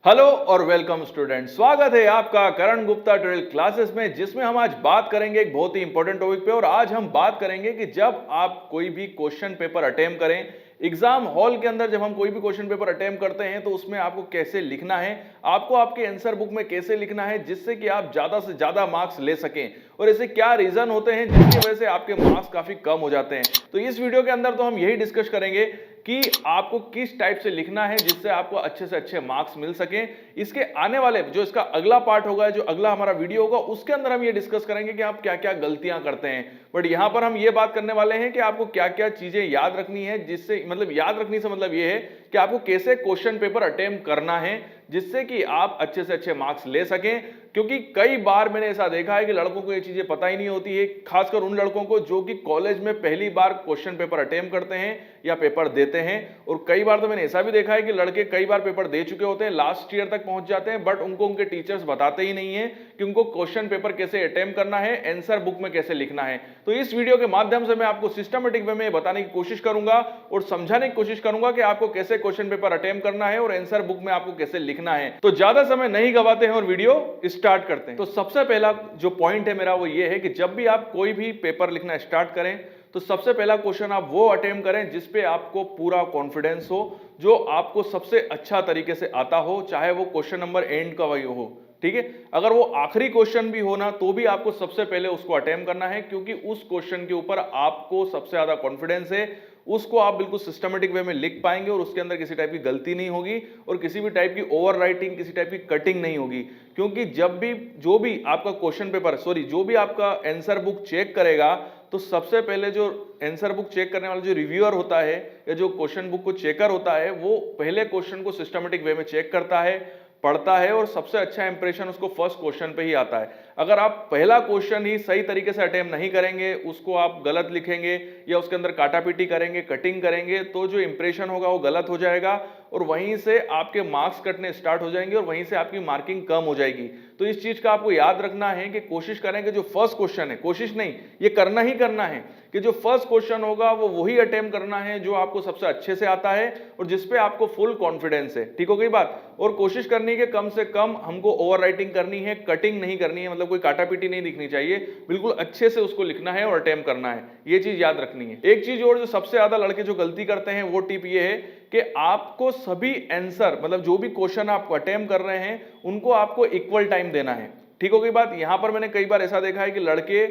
Hello और welcome student. स्वागत है आपका करण गुप्ता ट्वेल्थ क्लासेस में, जिसमें हम आज बात करेंगे एक बहुत ही इंपॉर्टेंट टॉपिक पे। और आज हम बात करेंगे कि जब आप कोई भी क्वेश्चन पेपर अटेम्प्ट करें एग्जाम हॉल के अंदर, जब हम कोई भी क्वेश्चन पेपर अटेम्प्ट करते हैं तो उसमें आपको कैसे लिखना है, आपको आपके आंसर बुक में कैसे लिखना है जिससे कि आप ज्यादा से ज्यादा मार्क्स ले सकें, और ऐसे क्या रीजन होते हैं जिसकी वजह से आपके मार्क्स काफी कम हो जाते हैं। तो इस वीडियो के अंदर तो हम यही डिस्कस करेंगे कि आपको किस टाइप से लिखना है जिससे आपको अच्छे से अच्छे मार्क्स मिल सकें। इसके आने वाले जो इसका अगला पार्ट होगा, जो अगला हमारा वीडियो होगा, उसके अंदर हम ये डिस्कस करेंगे कि आप क्या क्या गलतियां करते हैं। बट यहां पर हम ये बात करने वाले हैं कि आपको क्या क्या चीजें याद रखनी है, जिससे मतलब याद रखने से मतलब ये है कि आपको कैसे क्वेश्चन पेपर अटेम्प्ट करना है जिससे कि आप अच्छे से अच्छे मार्क्स ले सकें। क्योंकि कई बार मैंने ऐसा देखा है कि लड़कों को ये चीजें पता ही नहीं होती है, खासकर उन लड़कों को जो कि कॉलेज में पहली बार क्वेश्चन पेपर अटेम्प्ट करते हैं या पेपर देते हैं। और कई बार तो मैंने ऐसा भी देखा है कि लड़के कई बार पेपर दे चुके होते हैं, लास्ट ईयर तक पहुंच जाते हैं, बट उनको उनके टीचर्स बताते ही नहीं है कि उनको क्वेश्चन पेपर कैसे अटेम्प्ट करना है, आंसर बुक में कैसे लिखना है। तो इस वीडियो के माध्यम से मैं आपको सिस्टमेटिक वे में बताने की कोशिश करूंगा और समझाने की कोशिश करूंगा कि आपको कैसे क्वेश्चन पेपर अटेम्प्ट करना है और आंसर बुक में आपको कैसे लिखना है। तो ज्यादा समय नहीं गवाते हैं और वीडियो स्टार्ट करते हैं। तो सबसे पहला जो पॉइंट है मेरा वो ये है कि जब भी आप कोई भी पेपर लिखना स्टार्ट करें तो सबसे पहला क्वेश्चन आप वो अटेम्प्ट करें जिसपे आपको पूरा कॉन्फिडेंस हो, जो आपको सबसे अच्छा तरीके से आता हो, चाहे वो क्वेश्चन नंबर एंड का वही हो। ठीक है, अगर वो आखिरी क्वेश्चन भी हो ना तो भी आपको सबसे पहले उसको अटेम्प्ट करना है, क्योंकि उस क्वेश्चन के ऊपर आपको सबसे ज्यादा कॉन्फिडेंस है। उसको आप बिल्कुल सिस्टमेटिक वे में लिख पाएंगे और उसके अंदर किसी टाइप की गलती नहीं होगी और किसी भी टाइप की ओवर राइटिंग, किसी टाइप की कटिंग नहीं होगी। क्योंकि जब भी जो भी आपका क्वेश्चन पेपर जो भी आपका आंसर बुक चेक करेगा तो सबसे पहले जो आंसर बुक चेक करने वाला जो रिव्यूअर होता है या जो क्वेश्चन बुक को चेकर होता है, वो पहले क्वेश्चन को सिस्टमेटिक वे में चेक करता है, पढ़ता है और सबसे अच्छा इंप्रेशन उसको फर्स्ट क्वेश्चन पे ही आता है। अगर आप पहला क्वेश्चन ही सही तरीके से अटेम्प्ट नहीं करेंगे, उसको आप गलत लिखेंगे या उसके अंदर काटापीटी करेंगे, कटिंग करेंगे, तो जो इंप्रेशन होगा वो गलत हो जाएगा और वहीं से आपके मार्क्स कटने स्टार्ट हो जाएंगे और वहीं से आपकी मार्किंग कम हो जाएगी। तो इस चीज का आपको याद रखना है कि कोशिश करें कि जो फर्स्ट क्वेश्चन है, कोशिश नहीं, ये करना ही करना है कि जो फर्स्ट क्वेश्चन होगा वो वही अटेम्प्ट करना है जो आपको सबसे अच्छे से आता है और जिसपे आपको फुल कॉन्फिडेंस है। ठीक हो गई बात। और कोशिश करनी है कि कम से कम हमको ओवर राइटिंग करनी है, कटिंग नहीं करनी है, मतलब कोई काटापीटी नहीं दिखनी चाहिए, बिल्कुल अच्छे से उसको लिखना है और अटेम्प्ट करना है। ये चीज याद रखनी है। एक चीज और जो सबसे ज्यादा लड़के जो गलती करते हैं वो टिप ये है कि आपको सभी आंसर, मतलब जो भी क्वेश्चन आप अटेम्प्ट कर रहे हैं उनको आपको इक्वल टाइम देना है। ठीक हो गई बात। यहां पर मैंने कई बार ऐसा देखा है कि लड़के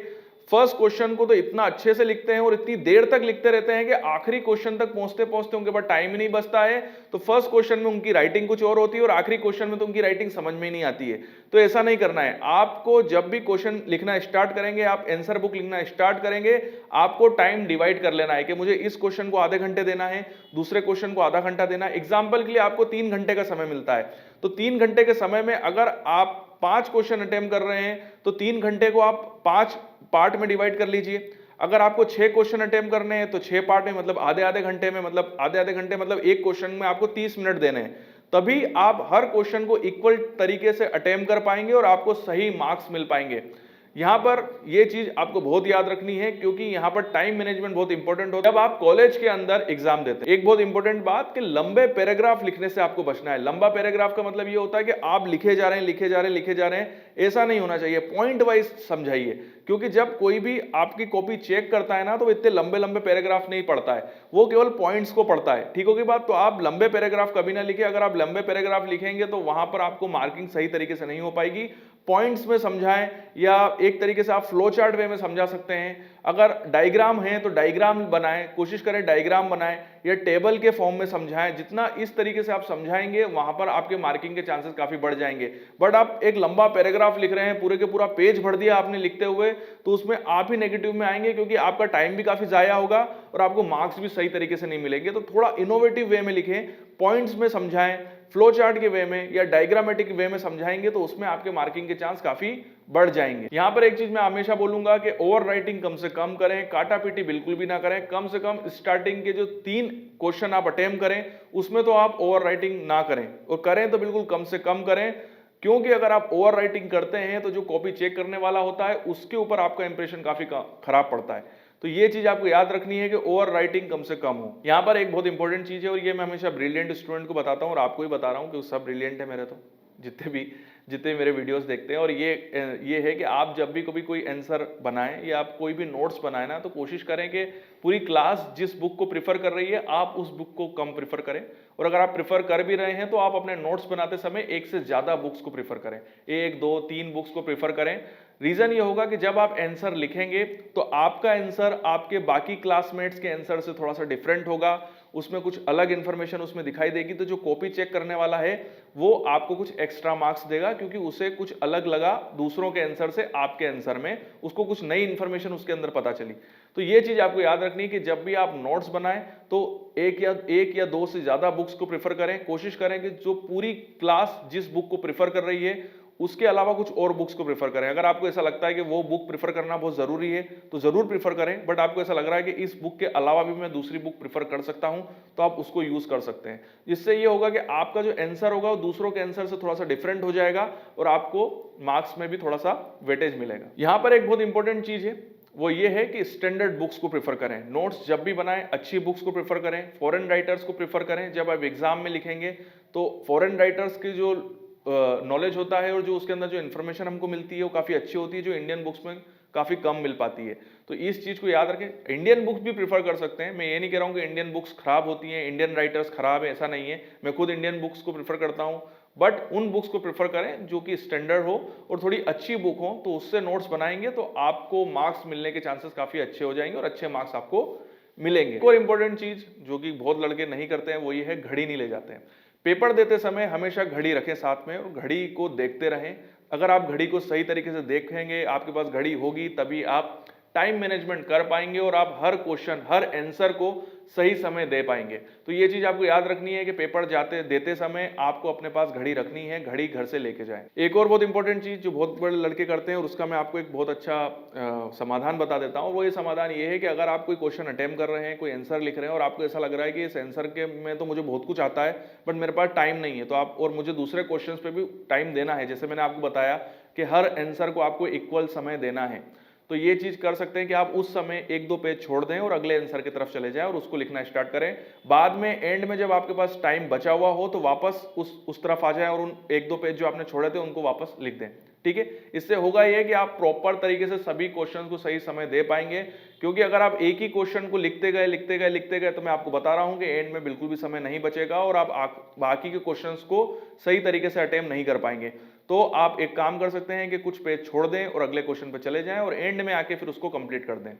फर्स्ट क्वेश्चन को तो इतना अच्छे से लिखते हैं और इतनी देर तक लिखते रहते हैं कि आखिरी क्वेश्चन तक पहुंचते पहुंचते उनके पास टाइम ही नहीं बचता है। तो फर्स्ट क्वेश्चन में उनकी राइटिंग कुछ और होती है और आखिरी क्वेश्चन में तो उनकी राइटिंग समझ में ही नहीं आती है। तो ऐसा नहीं करना है। आपको जब भी क्वेश्चन लिखना स्टार्ट करेंगे, आप आंसर बुक लिखना स्टार्ट करेंगे, आपको टाइम डिवाइड कर लेना है कि मुझे इस क्वेश्चन को आधे घंटे देना है, दूसरे क्वेश्चन को आधा घंटा देना है। एग्जाम्पल के लिए आपको 3 घंटे का समय मिलता है, तो 3 घंटे के समय में अगर आप 5 क्वेश्चन अटेम्प्ट कर रहे हैं तो 3 घंटे को आप 5 पार्ट में डिवाइड कर लीजिए। अगर आपको 6 क्वेश्चन अटेम्प्ट करने हैं तो 6 पार्ट में, मतलब आधे आधे घंटे में, मतलब आधे आधे घंटे मतलब एक क्वेश्चन में आपको 30 मिनट देने हैं। तभी आप हर क्वेश्चन को इक्वल तरीके से अटेम्प्ट कर पाएंगे और आपको सही मार्क्स मिल पाएंगे। यहां पर यह चीज आपको बहुत याद रखनी है क्योंकि यहां पर टाइम मैनेजमेंट बहुत इंपॉर्टेंट होता है जब आप कॉलेज के अंदर एग्जाम देते हैं। एक बहुत इंपॉर्टेंट बात कि लंबे पैराग्राफ लिखने से आपको बचना है। लंबा पैराग्राफ का मतलब यह होता है कि आप लिखे जा रहे हैं, लिखे जा रहे हैं, लिखे जा रहे हैं, ऐसा नहीं होना चाहिए। पॉइंट वाइज समझाइए, क्योंकि जब कोई भी आपकी कॉपी चेक करता है ना तो इतने लंबे लंबे पैराग्राफ नहीं पढ़ता है, वो केवल पॉइंट्स को पढ़ता है। ठीक होगी बात। तो आप लंबे पैराग्राफ कभी ना लिखे। अगर आप लंबे पैराग्राफ लिखेंगे तो वहां पर आपको मार्किंग सही तरीके से नहीं हो पाएगी। पॉइंट्स में समझाएं या एक तरीके से आप फ्लो चार्ट वे में समझा सकते हैं। अगर डायग्राम है तो डायग्राम बनाएं, कोशिश करें डायग्राम बनाएं या टेबल के फॉर्म में समझाएं। जितना इस तरीके से आप समझाएंगे वहां पर आपके मार्किंग के चांसेस काफी बढ़ जाएंगे। बट आप एक लंबा पैराग्राफ लिख रहे हैं, पूरे के पूरा पेज भर दिया आपने लिखते हुए, तो उसमें आप ही नेगेटिव में आएंगे क्योंकि आपका टाइम भी काफी जाया होगा और आपको मार्क्स भी सही तरीके से नहीं मिलेंगे। तो थोड़ा इनोवेटिव वे में लिखें, पॉइंट्स में समझाएं, फ्लो चार्ट के वे में या डायग्रामेटिक वे में समझाएंगे तो उसमें आपके मार्किंग के चांस काफी बढ़ जाएंगे। यहां पर एक चीज मैं हमेशा बोलूंगा कि ओवर राइटिंग कम से कम करें, काटापीटी बिल्कुल भी ना करें। कम से कम स्टार्टिंग के जो 3 क्वेश्चन आप अटेम्प्ट करें उसमें तो आप ओवर राइटिंग ना करें, और करें तो बिल्कुल कम से कम करें। क्योंकि अगर आप ओवर राइटिंग करते हैं तो जो कॉपी चेक करने वाला होता है उसके ऊपर आपका इंप्रेशन काफी खराब पड़ता है। तो ये चीज आपको याद रखनी है कि ओवर राइटिंग कम से कम हो। यहाँ पर एक बहुत इंपॉर्टेंट चीज है और ये मैं हमेशा ब्रिलियंट स्टूडेंट को बताता हूँ और आपको ही बता रहा हूँ कि सब ब्रिलियंट है मेरे, तो जितने मेरे वीडियोस देखते हैं। और ये है कि आप जब भी कभी कोई आंसर बनाएं या आप कोई भी नोट्स बनाएं ना, तो कोशिश करें कि पूरी क्लास जिस बुक को प्रिफर कर रही है आप उस बुक को कम प्रिफर करें, और अगर आप प्रिफर कर भी रहे हैं तो आप अपने नोट्स बनाते समय एक से ज्यादा बुक्स को प्रिफर करें, 1 2 3 बुक्स को प्रिफर करें। रीजन ये होगा कि जब आप आंसर लिखेंगे तो आपका आंसर आपके बाकी क्लासमेट्स के आंसर से थोड़ा सा डिफरेंट होगा, उसमें कुछ अलग इंफॉर्मेशन उसमें दिखाई देगी, तो जो कॉपी चेक करने वाला है वो आपको कुछ एक्स्ट्रा मार्क्स देगा, क्योंकि उसे कुछ अलग लगा दूसरों के आंसर से आपके आंसर में, उसको कुछ नई इंफॉर्मेशन उसके अंदर पता चली। तो ये चीज आपको याद रखनी है कि जब भी आप नोट्स बनाएं तो एक या दो से ज्यादा बुक्स को प्रिफर करें। कोशिश करें कि जो पूरी क्लास जिस बुक को प्रिफर कर रही है उसके अलावा कुछ और बुक्स को प्रिफर करें। अगर आपको ऐसा लगता है कि वो बुक प्रिफर करना बहुत जरूरी है तो जरूर प्रिफर करें, बट आपको ऐसा लग रहा है कि इस बुक के अलावा भी मैं दूसरी बुक प्रिफर कर सकता हूं तो आप उसको यूज कर सकते हैं। जिससे ये होगा कि आपका जो आंसर होगा वो दूसरों के आंसर से थोड़ा सा डिफरेंट हो जाएगा और आपको मार्क्स में भी थोड़ा सा वेटेज मिलेगा। यहां पर एक बहुत इंपॉर्टेंट चीज है, वो ये है कि स्टैंडर्ड बुक्स को प्रिफर करें। नोट्स जब भी बनाएं अच्छी बुक्स को प्रिफर करें, फॉरेन राइटर्स को प्रिफर करें। जब आप एग्जाम में लिखेंगे तो फॉरेन राइटर्स की जो नॉलेज होता है और जो उसके अंदर जो इन्फॉर्मेशन हमको मिलती है वो काफ़ी अच्छी होती है, जो इंडियन बुक्स में काफ़ी कम मिल पाती है। तो इस चीज़ को याद रखें। इंडियन बुक्स भी प्रिफर कर सकते हैं, मैं ये नहीं कह रहा हूँ कि इंडियन बुक्स खराब होती हैं, इंडियन राइटर्स खराब है, ऐसा नहीं है। मैं खुद इंडियन बुक्स को प्रिफर करता हूँ, बट उन बुक्स को प्रिफर करें जो कि स्टैंडर्ड हो और थोड़ी अच्छी बुक हो, तो उससे नोट्स बनाएंगे तो आपको मार्क्स मिलने के चांसेस काफ़ी अच्छे हो जाएंगे और अच्छे मार्क्स आपको मिलेंगे। एक और इंपॉर्टेंट चीज़ जो कि बहुत लड़के नहीं करते हैं वो ये है, घड़ी नहीं ले जाते हैं। पेपर देते समय हमेशा घड़ी रखें साथ में और घड़ी को देखते रहें। अगर आप घड़ी को सही तरीके से देखेंगे, आपके पास घड़ी होगी, तभी आप टाइम मैनेजमेंट कर पाएंगे और आप हर क्वेश्चन हर आंसर को सही समय दे पाएंगे। तो ये चीज आपको याद रखनी है कि पेपर देते समय आपको अपने पास घड़ी रखनी है, घड़ी घर से लेके जाएं। एक और बहुत इंपॉर्टेंट चीज जो बहुत बड़े लड़के करते हैं और उसका मैं आपको एक बहुत अच्छा समाधान बता देता हूँ। वो ये समाधान ये है कि अगर आप कोई क्वेश्चन अटेम्प्ट कर रहे हैं, कोई आंसर लिख रहे हैं और आपको ऐसा लग रहा है कि इस आंसर के में तो मुझे बहुत कुछ आता है बट मेरे पास टाइम नहीं है, तो आप और मुझे दूसरे क्वेश्चन पे भी टाइम देना है, जैसे मैंने आपको बताया कि हर आंसर को आपको इक्वल समय देना है, तो ये चीज कर सकते हैं कि आप उस समय 1 2 पेज छोड़ दें और अगले आंसर की तरफ चले जाएं और उसको लिखना स्टार्ट करें। बाद में एंड में जब आपके पास टाइम बचा हुआ हो तो वापस उस तरफ आ जाएं और उन 1 2 पेज जो आपने छोड़े थे उनको वापस लिख दें। ठीक है, इससे होगा ये कि आप प्रॉपर तरीके से सभी क्वेश्चंस को सही समय दे पाएंगे, क्योंकि अगर आप एक ही क्वेश्चन को लिखते गए तो मैं आपको बता रहा हूं कि एंड में बिल्कुल भी समय नहीं बचेगा और आप बाकी के क्वेश्चंस को सही तरीके से अटेम्प्ट नहीं कर पाएंगे। तो आप एक काम कर सकते हैं कि कुछ पेज छोड़ दें और अगले क्वेश्चन पर चले जाएं और एंड में आके फिर उसको कंप्लीट कर दें।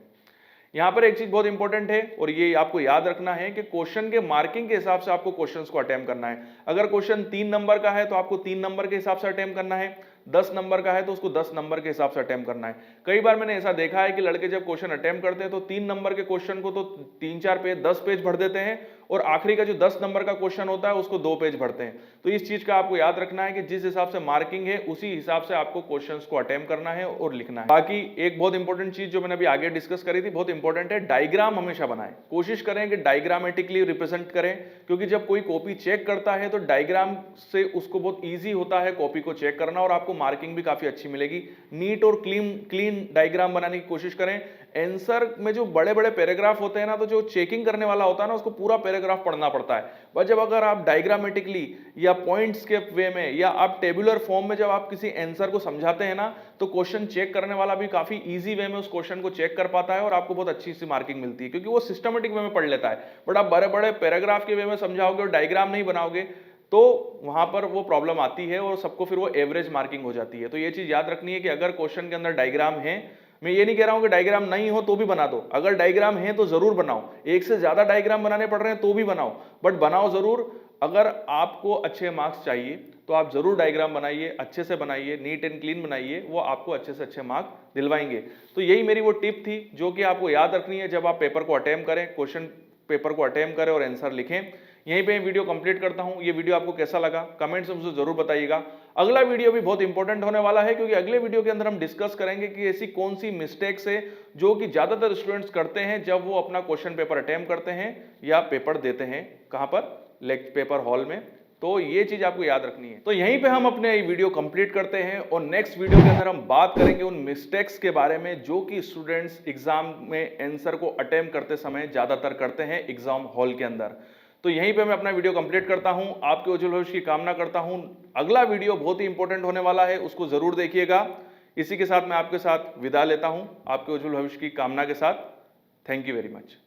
यहां पर एक चीज बहुत इंपॉर्टेंट है और ये आपको याद रखना है कि क्वेश्चन के मार्किंग के हिसाब से आपको क्वेश्चंस को अटेम्प्ट करना है। अगर क्वेश्चन 3 नंबर का है तो आपको 3 नंबर के हिसाब से अटेम्प्ट करना है, 10 नंबर का है तो उसको 10 नंबर के हिसाब से अटेम्प्ट करना है। कई बार मैंने ऐसा देखा है कि लड़के जब क्वेश्चन अटेम्प्ट करते हैं तो 3 नंबर के क्वेश्चन को तो 3-4 पेज 10 पेज भर देते हैं और आखिरी का जो 10 नंबर का क्वेश्चन होता है उसको 2 पेज भरते हैं। तो इस चीज का आपको याद रखना है कि जिस हिसाब से मार्किंग है उसी हिसाब से आपको क्वेश्चंस को अटेम्प्ट करना है और लिखना है। बाकी एक बहुत इंपॉर्टेंट चीज जो मैंने अभी आगे डिस्कस करी थी, बहुत इंपॉर्टेंट है, डायग्राम हमेशा बनाएं। कोशिश करें कि डायग्रामेटिकली रिप्रेजेंट करें, क्योंकि जब कोई कॉपी चेक करता है तो डायग्राम से उसको बहुत ईजी होता है कॉपी को चेक करना और आपको मार्किंग भी काफी अच्छी मिलेगी। नीट और क्लीन डायग्राम बनाने की कोशिश करें। आंसर में जो बड़े बड़े पैराग्राफ होते हैं ना, तो जो चेकिंग करने वाला होता है ना उसको पूरा पैराग्राफ पढ़ना पड़ता है, बट जब अगर आप डायग्रामेटिकली या पॉइंट्स के वे में या आप टेबुलर फॉर्म में जब आप किसी आंसर को समझाते हैं ना, तो क्वेश्चन चेक करने वाला भी काफी इजी वे में उस क्वेश्चन को चेक कर पाता है और आपको बहुत अच्छी सी मार्किंग मिलती है, क्योंकि वो सिस्टमेटिक वे में पढ़ लेता है। बट आप बड़े बड़े पैराग्राफ के वे में समझाओगे और डायग्राम नहीं बनाओगे तो वहां पर वो प्रॉब्लम आती है और सबको फिर वो एवरेज मार्किंग हो जाती है। तो ये चीज याद रखनी है कि अगर क्वेश्चन के अंदर डायग्राम है, मैं ये नहीं कह रहा हूं कि डायग्राम नहीं हो तो भी बना दो, अगर डायग्राम है तो जरूर बनाओ, एक से ज्यादा डायग्राम बनाने पड़ रहे हैं तो भी बनाओ, बट बनाओ जरूर। अगर आपको अच्छे मार्क्स चाहिए तो आप जरूर डायग्राम बनाइए, अच्छे से बनाइए, नीट एंड क्लीन बनाइए, वो आपको अच्छे से अच्छे मार्क्स दिलवाएंगे। तो यही मेरी वो टिप थी जो कि आपको याद रखनी है जब आप पेपर को अटेम्प्ट करें, क्वेश्चन पेपर को अटेम्प्ट करें और आंसर लिखें। यहीं पे वीडियो कंप्लीट करता हूं। ये वीडियो आपको कैसा लगा कमेंट्स में मुझे जरूर बताइएगा। अगला वीडियो भी बहुत इंपॉर्टेंट होने वाला है, क्योंकि अगले वीडियो के अंदर हम डिस्कस करेंगे कि ऐसी कौन सी मिस्टेक्स है जो कि ज्यादातर स्टूडेंट्स करते हैं जब वो अपना क्वेश्चन पेपर अटेम्प्ट करते हैं या पेपर देते हैं। कहां पर? पेपर हॉल में। तो ये चीज आपको याद रखनी है। तो यहीं पे हम अपने वीडियो कंप्लीट करते हैं और नेक्स्ट वीडियो के अंदर हम बात करेंगे उन मिस्टेक्स के बारे में जो कि स्टूडेंट्स एग्जाम में आंसर को अटेम्प्ट करते समय ज्यादातर करते हैं एग्जाम हॉल के अंदर। तो यहीं पे मैं अपना वीडियो कंप्लीट करता हूं, आपके उज्जवल भविष्य की कामना करता हूं। अगला वीडियो बहुत ही इंपॉर्टेंट होने वाला है, उसको जरूर देखिएगा। इसी के साथ मैं आपके साथ विदा लेता हूं, आपके उज्जवल भविष्य की कामना के साथ। Thank you very much.